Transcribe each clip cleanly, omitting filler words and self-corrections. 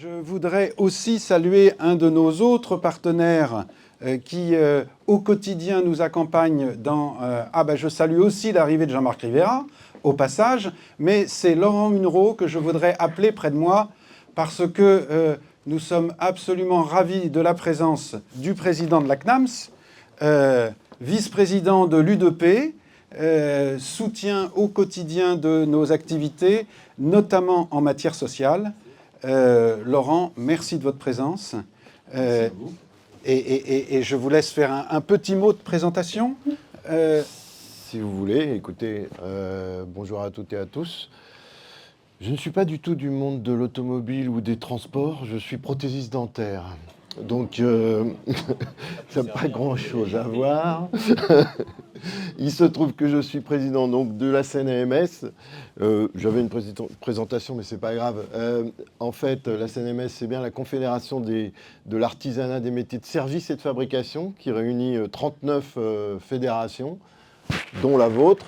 Je voudrais aussi saluer un de nos autres partenaires qui, au quotidien, nous accompagne dans... je salue aussi l'arrivée de Jean-Marc Rivera, au passage, mais c'est Laurent Munro que je voudrais appeler près de moi parce que nous sommes absolument ravis de la présence du président de la CNAMS, vice-président de l'U2P, soutien au quotidien de nos activités, notamment en matière sociale. Laurent, merci de votre présence. Merci à vous. Et je vous laisse faire un petit mot de présentation. Si vous voulez, écoutez, bonjour à toutes et à tous. Je ne suis pas du tout du monde de l'automobile ou des transports, je suis prothésiste dentaire. Donc, ça n'a pas grand-chose à voir. Il se trouve que je suis président donc, de la CNAMS. J'avais une présentation, mais c'est pas grave. En fait, la CNAMS, c'est bien la Confédération de l'artisanat des métiers de service et de fabrication, qui réunit 39 fédérations, dont la vôtre,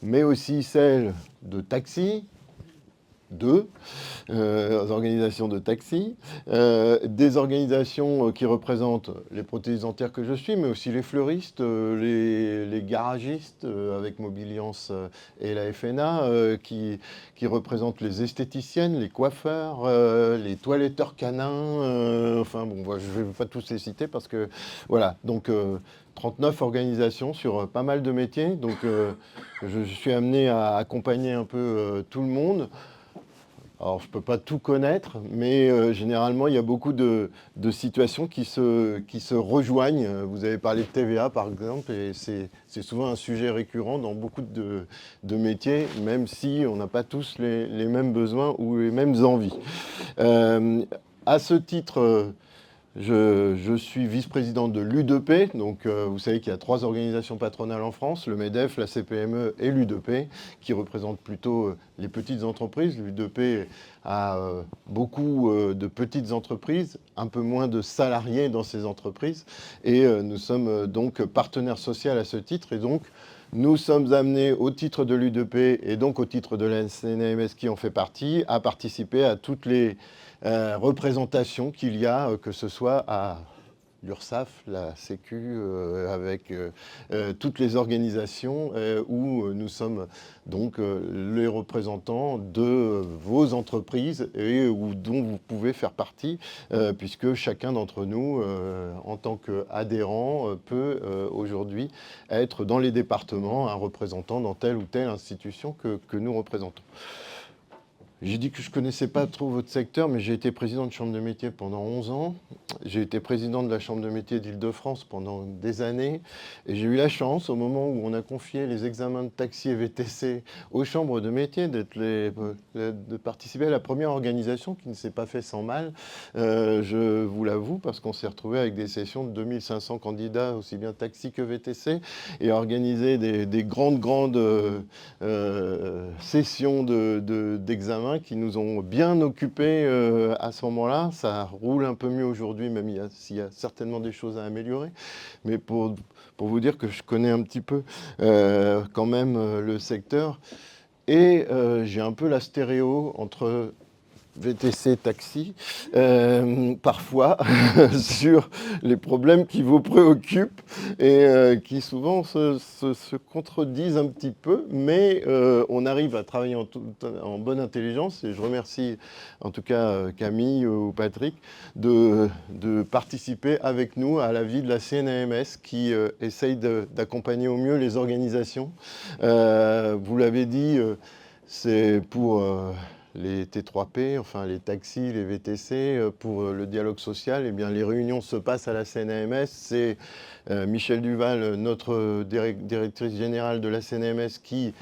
mais aussi celle de taxi, organisations de taxi, des organisations qui représentent les prothésistes dentaires que je suis, mais aussi les fleuristes, les garagistes avec Mobiliance et la FNA, qui représentent les esthéticiennes, les coiffeurs, les toiletteurs canins, enfin bon, je ne vais pas tous les citer parce que, voilà, donc 39 organisations sur pas mal de métiers, donc je suis amené à accompagner un peu tout le monde. Alors, je ne peux pas tout connaître, mais généralement, il y a beaucoup de situations qui se rejoignent. Vous avez parlé de TVA, par exemple, et c'est souvent un sujet récurrent dans beaucoup de métiers, même si on n'a pas tous les mêmes besoins ou les mêmes envies. À ce titre, je suis vice-président de l'U2P, donc vous savez qu'il y a 3 organisations patronales en France, le MEDEF, la CPME et l'U2P, qui représentent plutôt les petites entreprises. L'U2P a beaucoup de petites entreprises, un peu moins de salariés dans ces entreprises, et nous sommes donc partenaires sociaux à ce titre, et donc nous sommes amenés au titre de l'U2P et donc au titre de la CNAMS qui en fait partie, à participer à toutes les représentations qu'il y a, que ce soit à l'URSSAF, la Sécu, avec toutes les organisations où nous sommes donc les représentants de vos entreprises et dont vous pouvez faire partie, puisque chacun d'entre nous, en tant qu'adhérent, peut aujourd'hui être dans les départements un représentant dans telle ou telle institution que nous représentons. J'ai dit que je ne connaissais pas trop votre secteur, mais j'ai été président de chambre de métier pendant 11 ans. J'ai été président de la chambre de métier d'Île-de-France pendant des années. Et j'ai eu la chance, au moment où on a confié les examens de taxi et VTC aux chambres de métier, de participer à la première organisation qui ne s'est pas fait sans mal. Je vous l'avoue, parce qu'on s'est retrouvé avec des sessions de 2500 candidats, aussi bien taxi que VTC, et organiser des grandes sessions d'examen qui nous ont bien occupés à ce moment-là. Ça roule un peu mieux aujourd'hui, même s'il y a certainement des choses à améliorer. Mais pour vous dire que je connais un petit peu quand même le secteur. Et j'ai un peu la stéréo entre VTC, taxi, parfois, sur les problèmes qui vous préoccupent et qui souvent se contredisent un petit peu, mais on arrive à travailler en bonne intelligence, et je remercie en tout cas Camille ou Patrick de participer avec nous à la vie de la CNAMS qui essaye d'accompagner au mieux les organisations. Vous l'avez dit, c'est pour... les T3P, enfin les taxis, les VTC, pour le dialogue social, eh bien, les réunions se passent à la CNAMS. C'est Michel Duval, notre directrice générale de la CNAMS, qui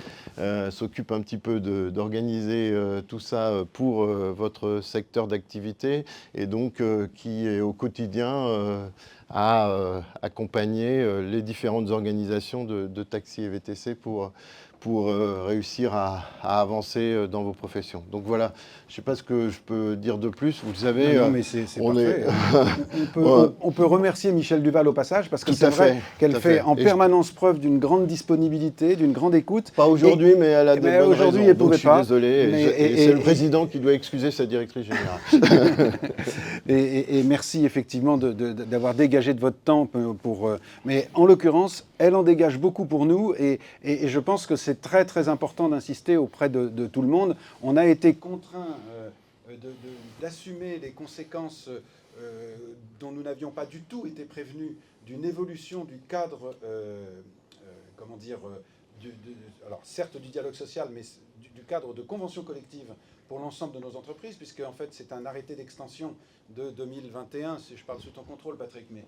s'occupe un petit peu d'organiser tout ça pour votre secteur d'activité, et donc qui est au quotidien à accompagner les différentes organisations de taxis et VTC pour pour réussir à avancer dans vos professions. Donc voilà, je ne sais pas ce que je peux dire de plus. Vous le savez, non, mais c'est parfait. On peut remercier Michèle Duval au passage, parce que Tout c'est à vrai fait, qu'elle tout à fait fait. en permanence preuve d'une grande disponibilité, d'une grande écoute. Pas aujourd'hui, mais elle a de bonnes raisons. Aujourd'hui, elle ne Donc pouvait je suis pas. désolé, et c'est le président qui doit excuser sa directrice générale. Et merci effectivement d'avoir dégagé de votre temps mais en l'occurrence, elle en dégage beaucoup pour nous et je pense que c'est très très important d'insister auprès de tout le monde. On a été contraints d'assumer les conséquences dont nous n'avions pas du tout été prévenus d'une évolution du cadre, comment dire, alors certes du dialogue social, mais du cadre de convention collective pour l'ensemble de nos entreprises, puisque en fait c'est un arrêté d'extension de 2021, si je parle sous ton contrôle Patrick, mais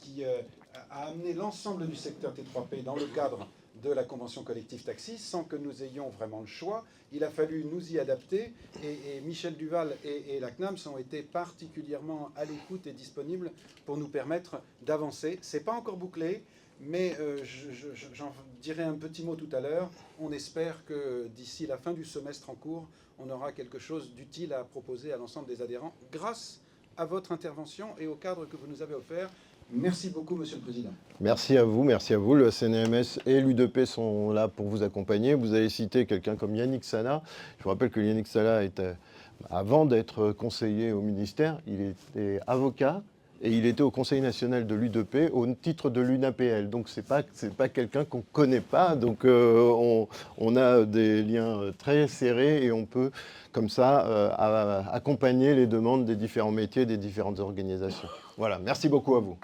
qui a amené l'ensemble du secteur T3P dans le cadre de la convention collective taxi, sans que nous ayons vraiment le choix. Il a fallu nous y adapter, et Michèle Duval et la CNAMS ont été particulièrement à l'écoute et disponibles pour nous permettre d'avancer. C'est pas encore bouclé, mais j'en dirai un petit mot tout à l'heure. On espère que d'ici la fin du semestre en cours, on aura quelque chose d'utile à proposer à l'ensemble des adhérents grâce à votre intervention et au cadre que vous nous avez offert. Merci beaucoup, Monsieur le Président. Merci à vous, merci à vous. Le CNMS et l'UDP sont là pour vous accompagner. Vous avez cité quelqu'un comme Yannick Sala. Je vous rappelle que Yannick Sala était, avant d'être conseiller au ministère, il était avocat. Et il était au Conseil national de l'UDP au titre de l'UNAPL. Donc c'est pas quelqu'un qu'on ne connaît pas. Donc on a des liens très serrés et on peut comme ça accompagner les demandes des différents métiers, des différentes organisations. Voilà, merci beaucoup à vous.